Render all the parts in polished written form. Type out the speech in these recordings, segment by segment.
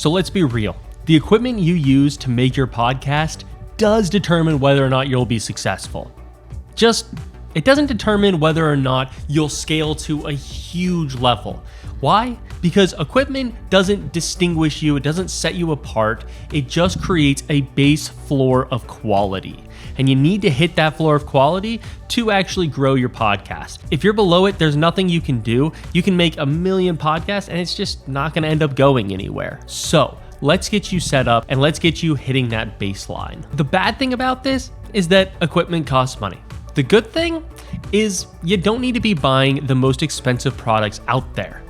So let's be real. The equipment you use to make your podcast does determine whether or not you'll be successful. It doesn't determine whether or not you'll scale to a huge level. Why? Because equipment doesn't distinguish you, it doesn't set you apart, it just creates a base floor of quality. And you need to hit that floor of quality to actually grow your podcast. If you're below it, there's nothing you can do. You can make a million podcasts and it's just not gonna end up going anywhere. So let's get you set up and let's get you hitting that baseline. The bad thing about this is that equipment costs money. The good thing is you don't need to be buying the most expensive products out there.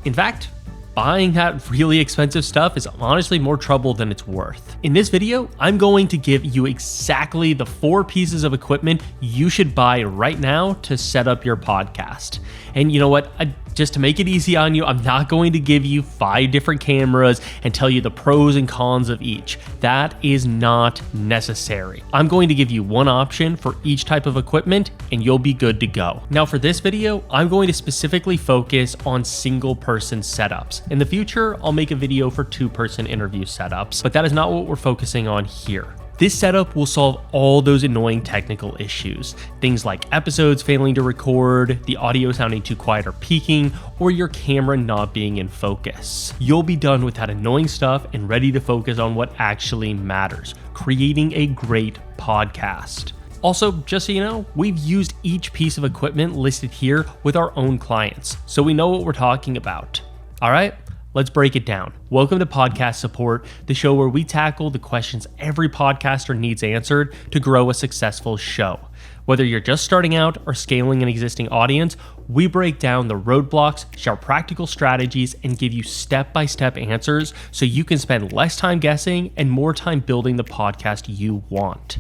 In fact, buying that really expensive stuff is honestly more trouble than it's worth. In this video, I'm going to give you exactly the 4 pieces of equipment you should buy right now to set up your podcast. And you know what? Just to make it easy on you, I'm not going to give you 5 different cameras and tell you the pros and cons of each. That is not necessary. I'm going to give you one option for each type of equipment and you'll be good to go. Now for this video, I'm going to specifically focus on single person setups. In the future, I'll make a video for 2-person interview setups, but that is not what we're focusing on here. This setup will solve all those annoying technical issues. Things like episodes failing to record, the audio sounding too quiet or peaking, or your camera not being in focus. You'll be done with that annoying stuff and ready to focus on what actually matters, creating a great podcast. Also, just so you know, we've used each piece of equipment listed here with our own clients, so we know what we're talking about. All right? Let's break it down. Welcome to Podcast Support, the show where we tackle the questions every podcaster needs answered to grow a successful show. Whether you're just starting out or scaling an existing audience, we break down the roadblocks, share practical strategies, and give you step-by-step answers so you can spend less time guessing and more time building the podcast you want.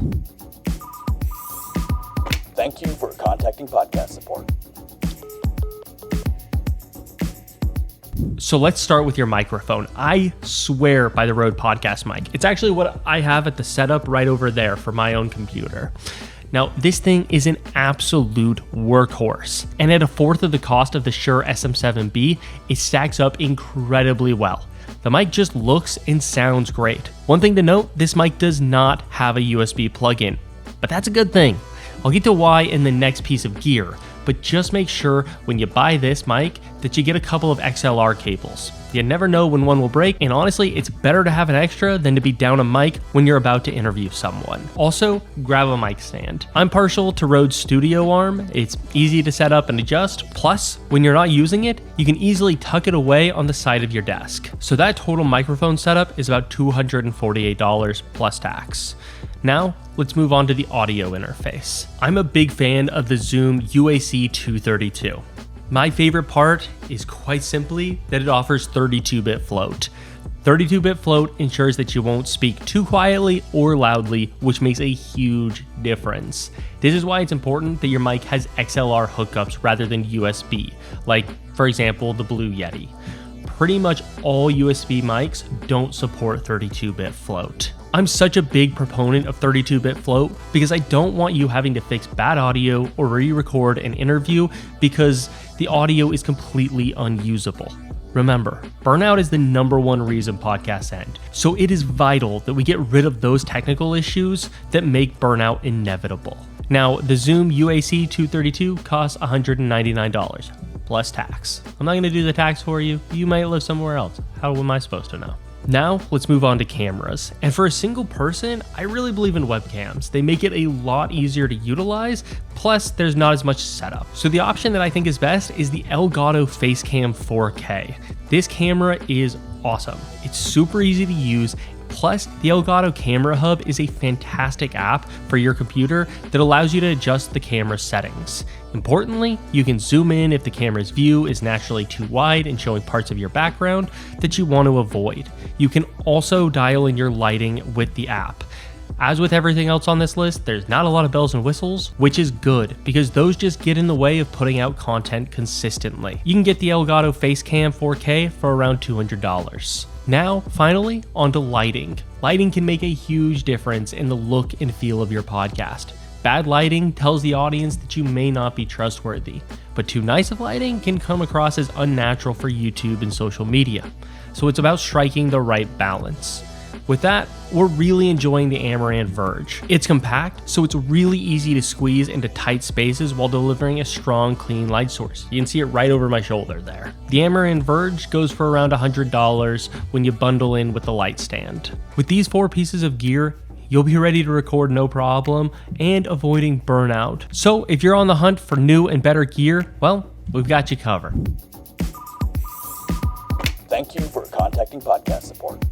Thank you for contacting Podcast Support. So let's start with your microphone. I swear by the Rode podcast mic. It's actually what I have at the setup right over there for my own computer. Now, this thing is an absolute workhorse, and at 1/4 of the cost of the Shure SM7B, it stacks up incredibly well. The mic just looks and sounds great. One thing to note, this mic does not have a USB plug-in, but that's a good thing. I'll get to why in the next piece of gear, but just make sure when you buy this mic that you get a couple of XLR cables. You never know when one will break, and honestly, it's better to have an extra than to be down a mic when you're about to interview someone. Also, grab a mic stand. I'm partial to Rode's Studio Arm. It's easy to set up and adjust. Plus, when you're not using it, you can easily tuck it away on the side of your desk. So that total microphone setup is about $248 plus tax. Now, let's move on to the audio interface. I'm a big fan of the Zoom UAC 232. My favorite part is quite simply that it offers 32-bit float. 32-bit float ensures that you won't speak too quietly or loudly, which makes a huge difference. This is why it's important that your mic has XLR hookups rather than USB, like, for example, the Blue Yeti. Pretty much all USB mics don't support 32-bit float. I'm such a big proponent of 32-bit float because I don't want you having to fix bad audio or re-record an interview because the audio is completely unusable. Remember, burnout is the #1 reason podcasts end, so it is vital that we get rid of those technical issues that make burnout inevitable. Now, the Zoom UAC 232 costs $199 plus tax. I'm not going to do the tax for you. You might live somewhere else. How am I supposed to know? Now, let's move on to cameras. And for a single person, I really believe in webcams. They make it a lot easier to utilize, plus there's not as much setup. So the option that I think is best is the Elgato Facecam 4K. This camera is awesome. It's super easy to use. Plus, the Elgato Camera Hub is a fantastic app for your computer that allows you to adjust the camera settings. Importantly, you can zoom in if the camera's view is naturally too wide and showing parts of your background that you want to avoid. You can also dial in your lighting with the app. As with everything else on this list, there's not a lot of bells and whistles, which is good because those just get in the way of putting out content consistently. You can get the Elgato Facecam 4K for around $200. Now, finally, onto lighting. Lighting can make a huge difference in the look and feel of your podcast. Bad lighting tells the audience that you may not be trustworthy, but too nice of lighting can come across as unnatural for YouTube and social media. so it's about striking the right balance. With that, we're really enjoying the Amaran Verge. It's compact, so it's really easy to squeeze into tight spaces while delivering a strong, clean light source. You can see it right over my shoulder there. The Amaran Verge goes for around $100 when you bundle in with the light stand. With these 4 pieces of gear, you'll be ready to record no problem and avoiding burnout. So if you're on the hunt for new and better gear, well, we've got you covered. Thank you for contacting podcast support.